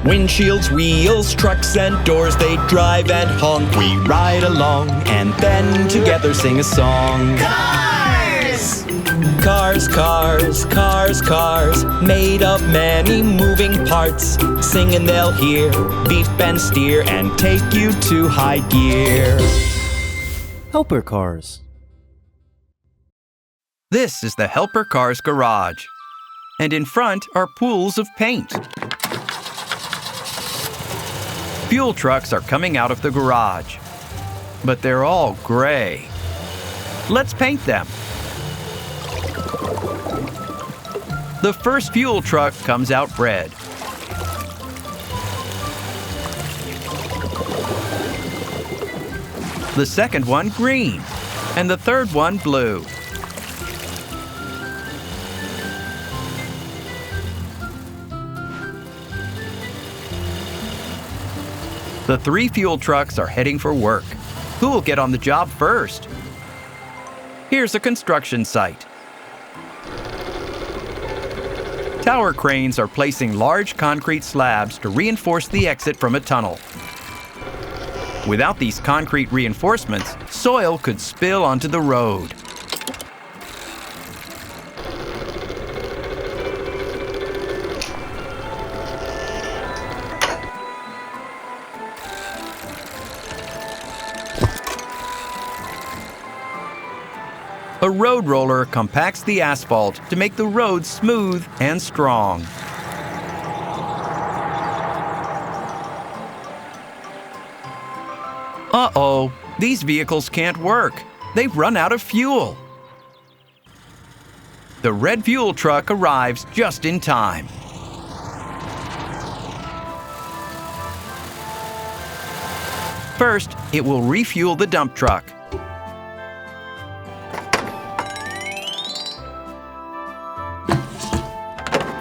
Windshields, wheels, trucks, and doors, they drive and honk. We ride along and then together sing a song. Cars! Cars, cars, cars, cars, made of many moving parts. Sing and they'll hear, beep and steer, and take you to high gear. Helper cars. This is the Helper Cars garage. And in front are pools of paint. Fuel trucks are coming out of the garage, but they're all gray. Let's paint them. The first fuel truck comes out red. The second one green, and the third one blue. The 3 fuel trucks are heading for work. Who will get on the job first? Here's a construction site. Tower cranes are placing large concrete slabs to reinforce the exit from a tunnel. Without these concrete reinforcements, soil could spill onto the road. A road roller compacts the asphalt to make the road smooth and strong. Uh-oh, these vehicles can't work. They've run out of fuel. The red fuel truck arrives just in time. First, it will refuel the dump truck.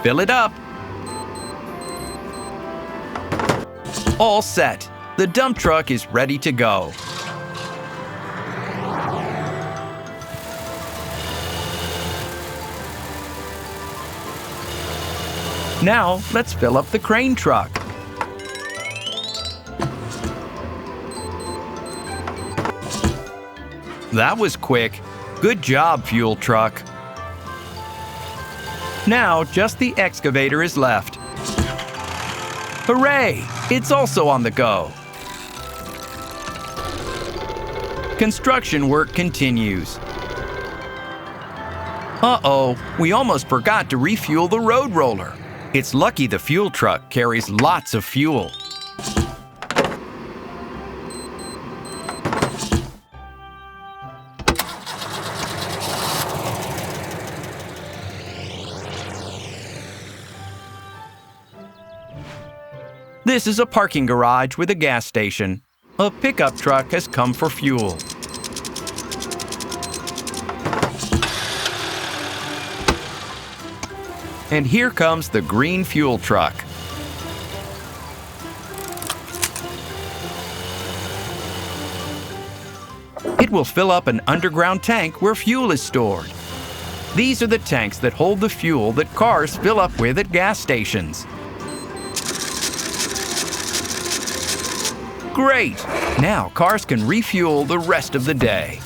Fill it up. All set. The dump truck is ready to go. Now, let's fill up the crane truck. That was quick. Good job, fuel truck. Now, just the excavator is left. Hooray! It's also on the go. Construction work continues. Uh-oh, we almost forgot to refuel the road roller. It's lucky the fuel truck carries lots of fuel. This is a parking garage with a gas station. A pickup truck has come for fuel. And here comes the green fuel truck. It will fill up an underground tank where fuel is stored. These are the tanks that hold the fuel that cars fill up with at gas stations. Great! Now cars can refuel the rest of the day.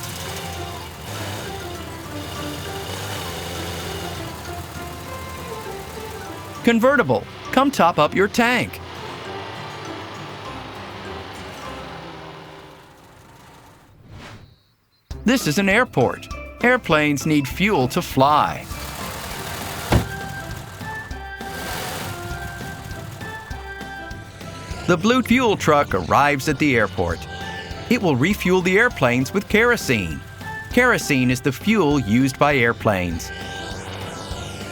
Convertible, come top up your tank. This is an airport. Airplanes need fuel to fly. The blue fuel truck arrives at the airport. It will refuel the airplanes with kerosene. Kerosene is the fuel used by airplanes.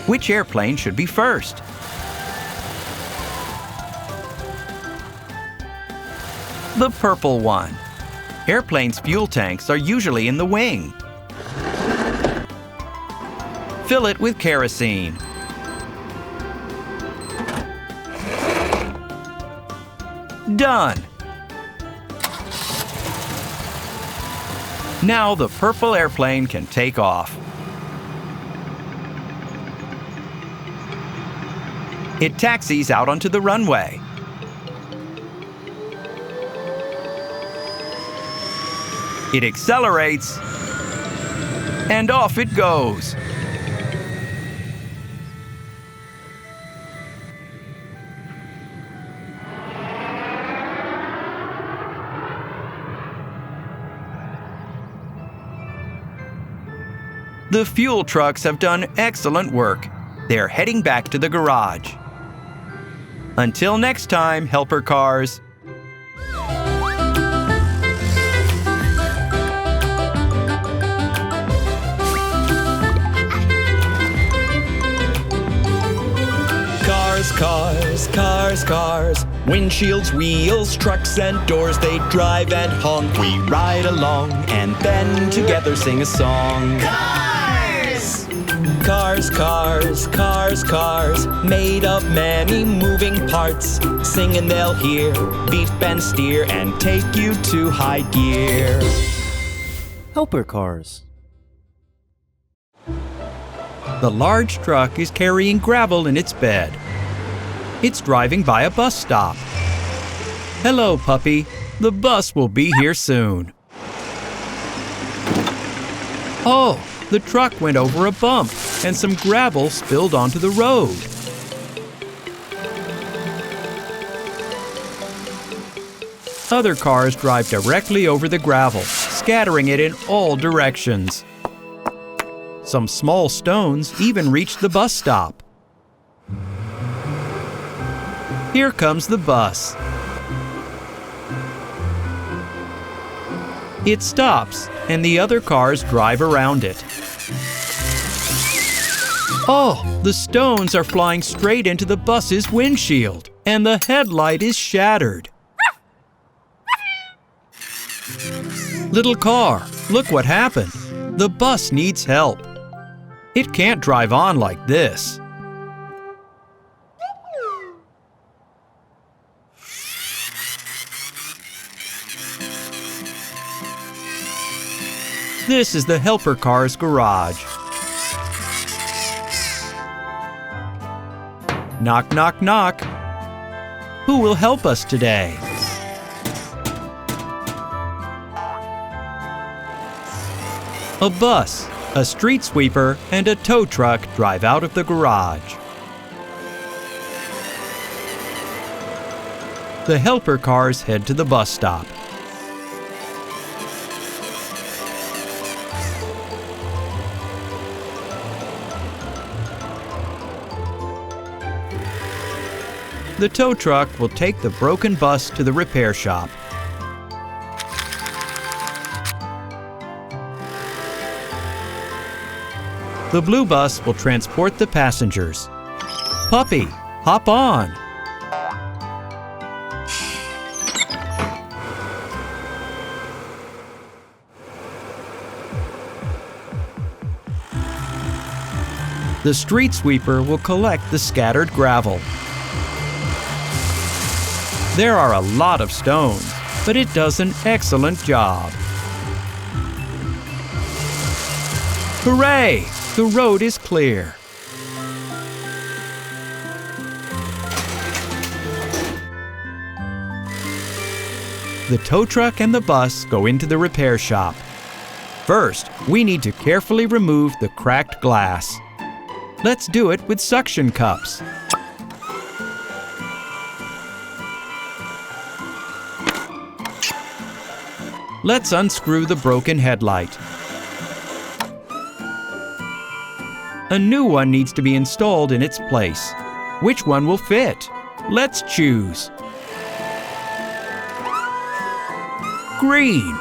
Which airplane should be first? The purple one. Airplanes' fuel tanks are usually in the wing. Fill it with kerosene. Done! Now the purple airplane can take off. It taxis out onto the runway. It accelerates, and off it goes. The fuel trucks have done excellent work. They're heading back to the garage. Until next time, helper cars. Cars, cars, cars, cars. Windshields, wheels, trucks and doors. They drive and honk. We ride along and then together sing a song. Cars, cars, cars, cars, made of many moving parts. Sing and they'll hear, beep and steer, and take you to high gear. Helper cars. The large truck is carrying gravel in its bed. It's driving by a bus stop. Hello, puppy. The bus will be here soon. Oh, the truck went over a bump and some gravel spilled onto the road. Other cars drive directly over the gravel, scattering it in all directions. Some small stones even reach the bus stop. Here comes the bus. It stops, and the other cars drive around it. Oh, the stones are flying straight into the bus's windshield, and the headlight is shattered. Little car, look what happened. The bus needs help. It can't drive on like this. This is the helper car's garage. Knock, knock, knock. Who will help us today? A bus, a street sweeper, and a tow truck drive out of the garage. The helper cars head to the bus stop. The tow truck will take the broken bus to the repair shop. The blue bus will transport the passengers. Puppy, hop on. The street sweeper will collect the scattered gravel. There are a lot of stones, but it does an excellent job. Hooray! The road is clear. The tow truck and the bus go into the repair shop. First, we need to carefully remove the cracked glass. Let's do it with suction cups. Let's unscrew the broken headlight. A new one needs to be installed in its place. Which one will fit? Let's choose. Green.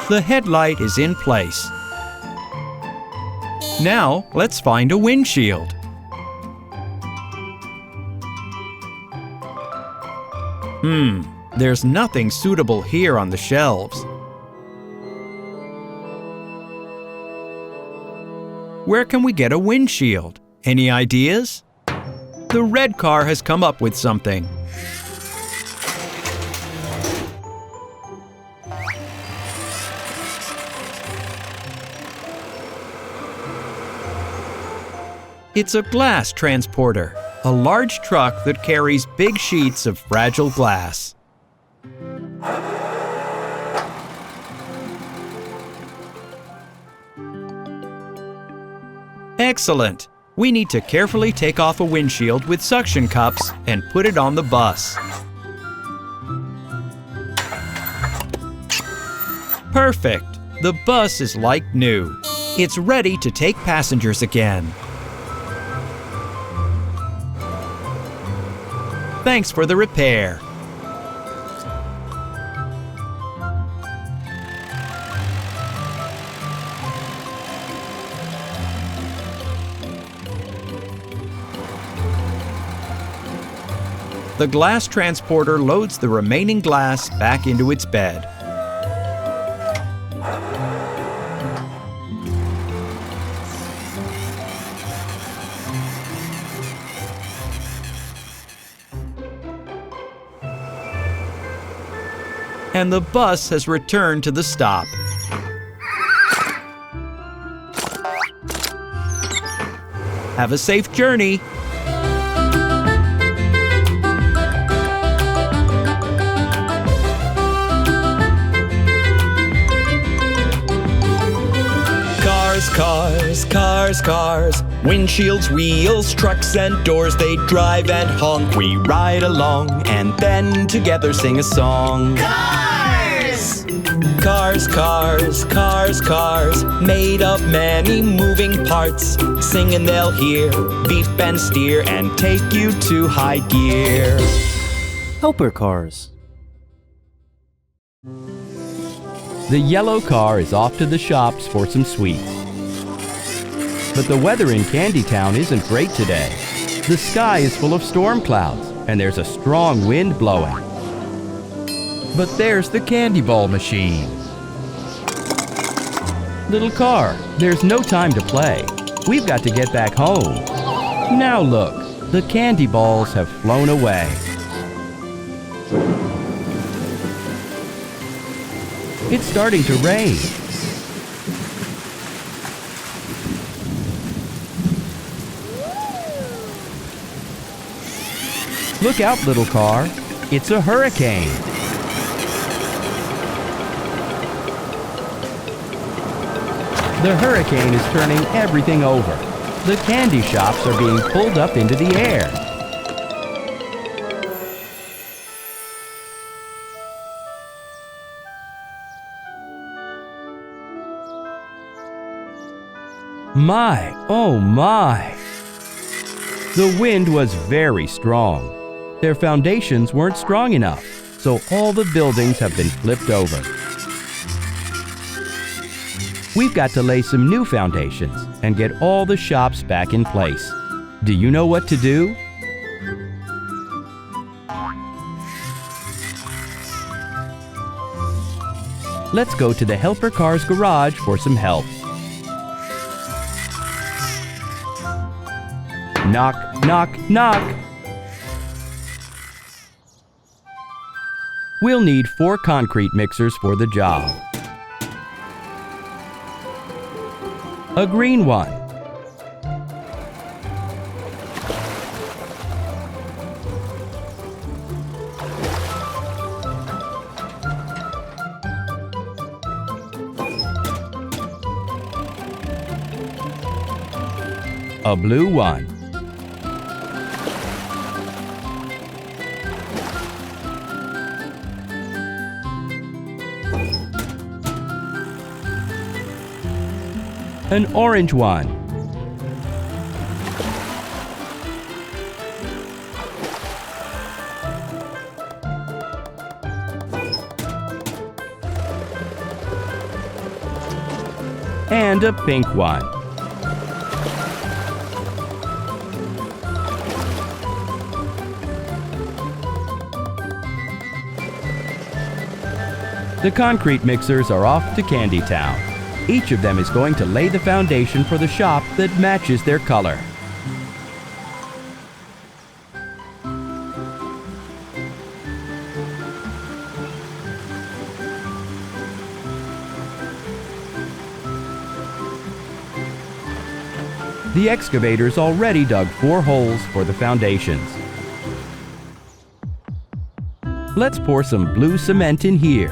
The headlight is in place. Now, let's find a windshield. There's nothing suitable here on the shelves. Where can we get a windshield? Any ideas? The red car has come up with something. It's a glass transporter, a large truck that carries big sheets of fragile glass. Excellent! We need to carefully take off a windshield with suction cups and put it on the bus. Perfect! The bus is like new. It's ready to take passengers again. Thanks for the repair. The glass transporter loads the remaining glass back into its bed. And the bus has returned to the stop. Have a safe journey. Cars, cars, cars, windshields, wheels, trucks and doors, they drive and honk. We ride along and then together sing a song. Cars! Cars, cars, cars, cars, made of many moving parts. Sing and they'll hear, beep and steer, and take you to high gear. Helper cars. The yellow car is off to the shops for some sweets. But the weather in Candy Town isn't great today. The sky is full of storm clouds, and there's a strong wind blowing. But there's the candy ball machine. Little car, there's no time to play. We've got to get back home. Now look, the candy balls have flown away. It's starting to rain. Look out, little car. It's a hurricane. The hurricane is turning everything over. The candy shops are being pulled up into the air. My, oh my! The wind was very strong. Their foundations weren't strong enough, so all the buildings have been flipped over. We've got to lay some new foundations and get all the shops back in place. Do you know what to do? Let's go to the Helper Cars garage for some help. Knock, knock, knock! We'll need 4 concrete mixers for the job. A green one. A blue one. An orange one. And a pink one. The concrete mixers are off to Candy Town. Each of them is going to lay the foundation for the shop that matches their color. The excavator's already dug 4 holes for the foundations. Let's pour some blue cement in here.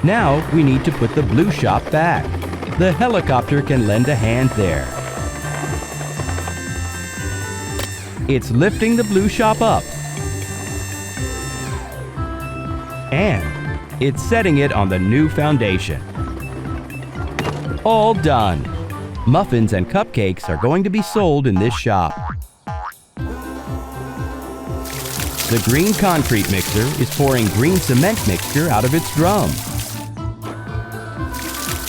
Now we need to put the blue shop back. The helicopter can lend a hand there. It's lifting the blue shop up. And it's setting it on the new foundation. All done. Muffins and cupcakes are going to be sold in this shop. The green concrete mixer is pouring green cement mixture out of its drum.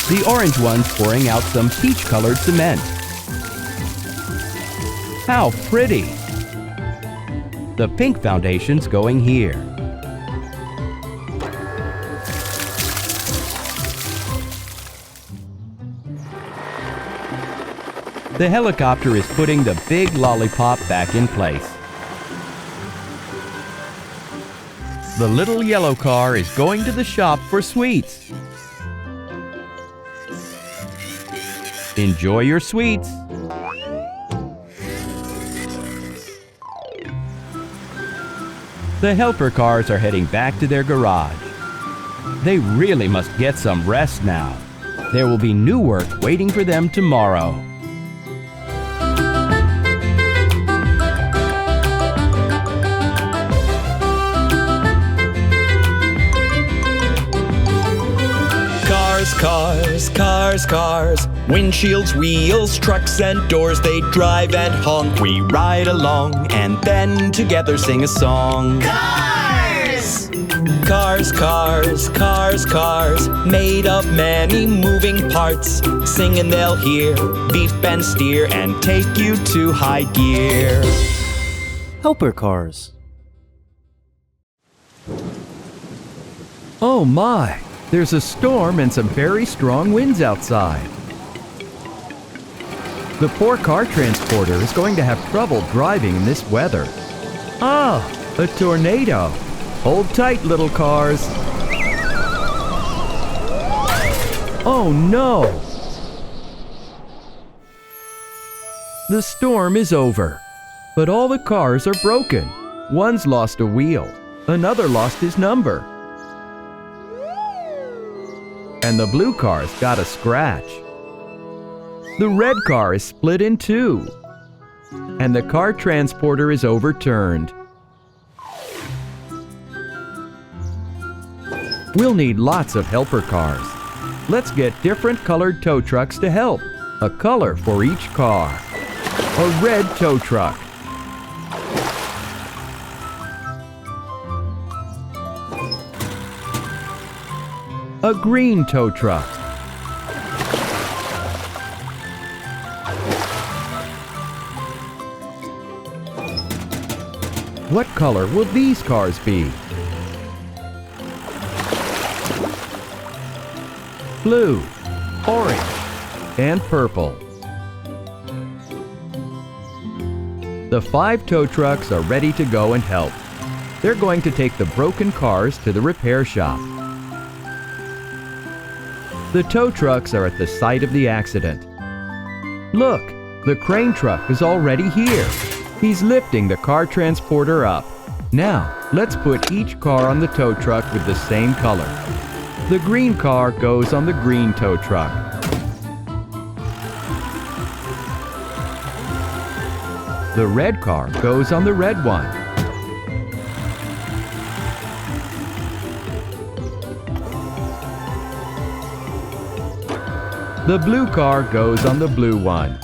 The orange one's pouring out some peach-colored cement. How pretty! The pink foundation's going here. The helicopter is putting the big lollipop back in place. The little yellow car is going to the shop for sweets. Enjoy your sweets. The helper cars are heading back to their garage. They really must get some rest now. There will be new work waiting for them tomorrow. Cars, cars, cars, windshields, wheels, trucks and doors, they drive and honk. We ride along and then together sing a song. Cars! Cars, cars, cars, cars, made of many moving parts. Sing and they'll hear, beep and steer, and take you to high gear. Helper cars. Oh my! There's a storm and some very strong winds outside. The poor car transporter is going to have trouble driving in this weather. Ah, a tornado. Hold tight, little cars. Oh no! The storm is over, but all the cars are broken. One's lost a wheel, another lost his number. And the blue car's got a scratch. The red car is split in two. And the car transporter is overturned. We'll need lots of helper cars. Let's get different colored tow trucks to help. A color for each car. A red tow truck. A green tow truck. What color will these cars be? Blue, orange, and purple. The 5 tow trucks are ready to go and help. They're going to take the broken cars to the repair shop. The tow trucks are at the site of the accident. Look, the crane truck is already here. He's lifting the car transporter up. Now, let's put each car on the tow truck with the same color. The green car goes on the green tow truck. The red car goes on the red one. The blue car goes on the blue one.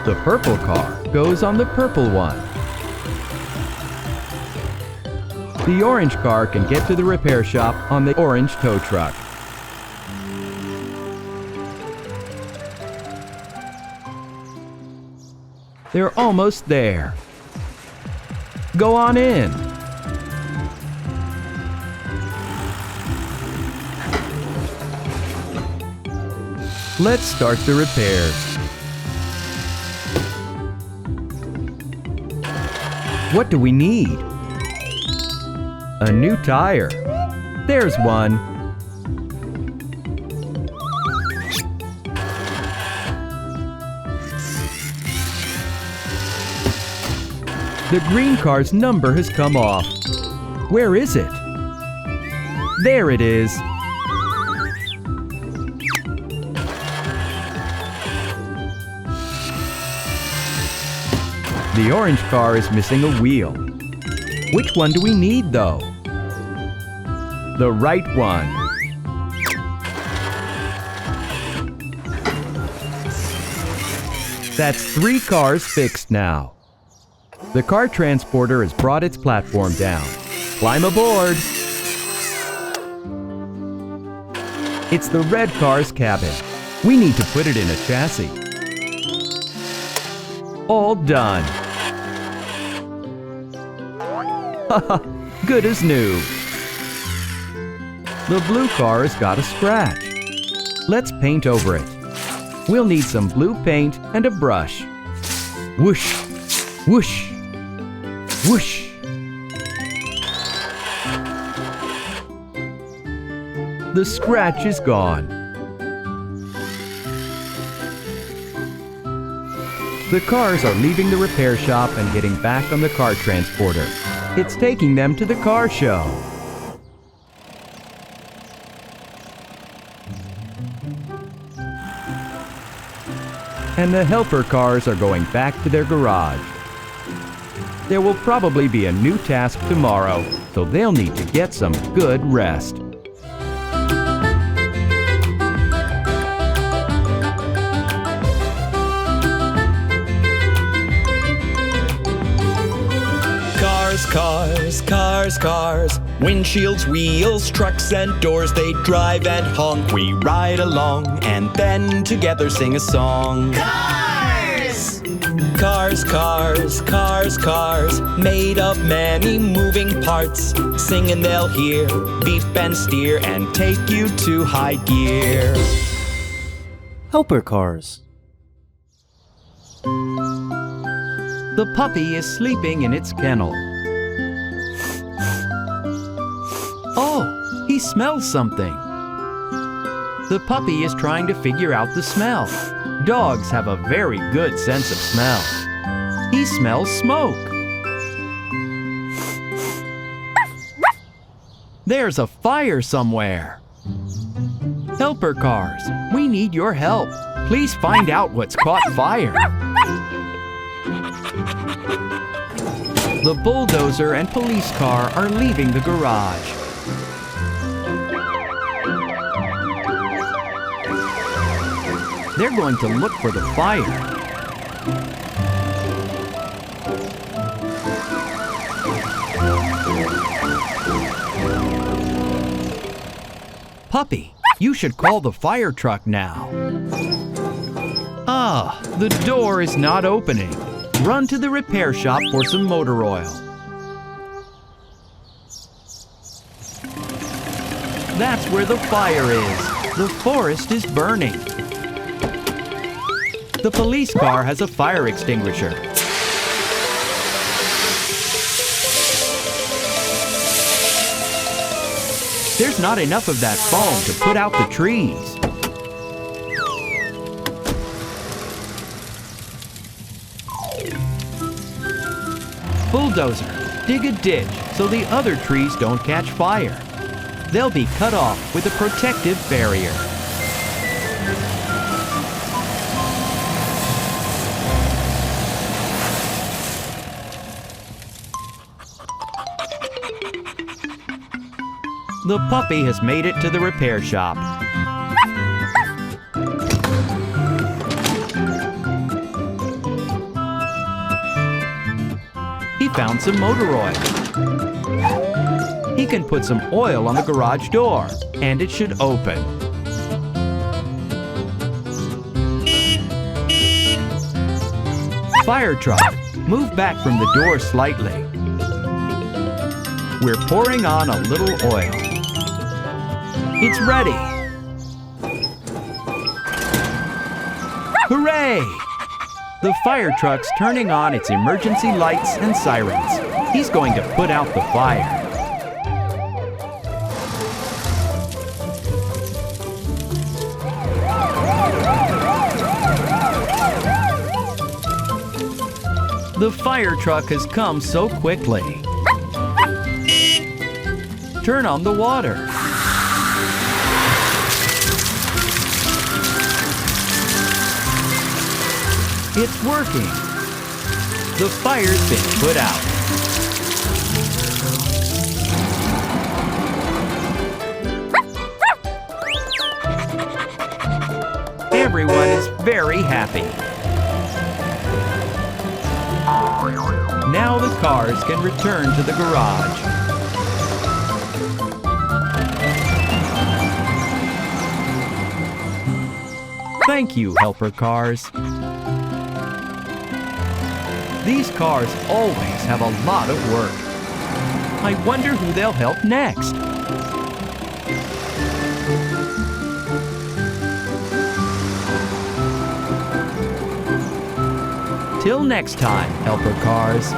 The purple car goes on the purple one. The orange car can get to the repair shop on the orange tow truck. They're almost there. Go on in. Let's start the repairs. What do we need? A new tire. There's one. The green car's number has come off. Where is it? There it is. The orange car is missing a wheel. Which one do we need, though? The right one. That's 3 cars fixed now. The car transporter has brought its platform down. Climb aboard! It's the red car's cabin. We need to put it in a chassis. All done. Haha, good as new. The blue car has got a scratch. Let's paint over it. We'll need some blue paint and a brush. Whoosh, whoosh, whoosh. The scratch is gone. The cars are leaving the repair shop and getting back on the car transporter. It's taking them to the car show. And the helper cars are going back to their garage. There will probably be a new task tomorrow, so they'll need to get some good rest. Cars, cars, cars, windshields, wheels, trucks and doors, they drive and honk. We ride along and then together sing a song. Cars! Cars, cars, cars, cars, made of many moving parts. Sing and they'll hear, beep and steer, and take you to high gear. Helper cars. The puppy is sleeping in its kennel. Oh, he smells something. The puppy is trying to figure out the smell. Dogs have a very good sense of smell. He smells smoke. There's a fire somewhere. Helper cars, we need your help. Please find out what's caught fire. The bulldozer and police car are leaving the garage. They're going to look for the fire. Puppy, you should call the fire truck now. Ah, the door is not opening. Run to the repair shop for some motor oil. That's where the fire is. The forest is burning. The police car has a fire extinguisher. There's not enough of that foam to put out the trees. Bulldozer, dig a ditch so the other trees don't catch fire. They'll be cut off with a protective barrier. The puppy has made it to the repair shop. He found some motor oil. He can put some oil on the garage door, and it should open. Fire truck, move back from the door slightly. We're pouring on a little oil. It's ready. Hooray! The fire truck's turning on its emergency lights and sirens. He's going to put out the fire. The fire truck has come so quickly. Turn on the water. It's working. The fire's been put out. Everyone is very happy. Now the cars can return to the garage. Thank you, helper cars. These cars always have a lot of work. I wonder who they'll help next. Till next time, helper cars.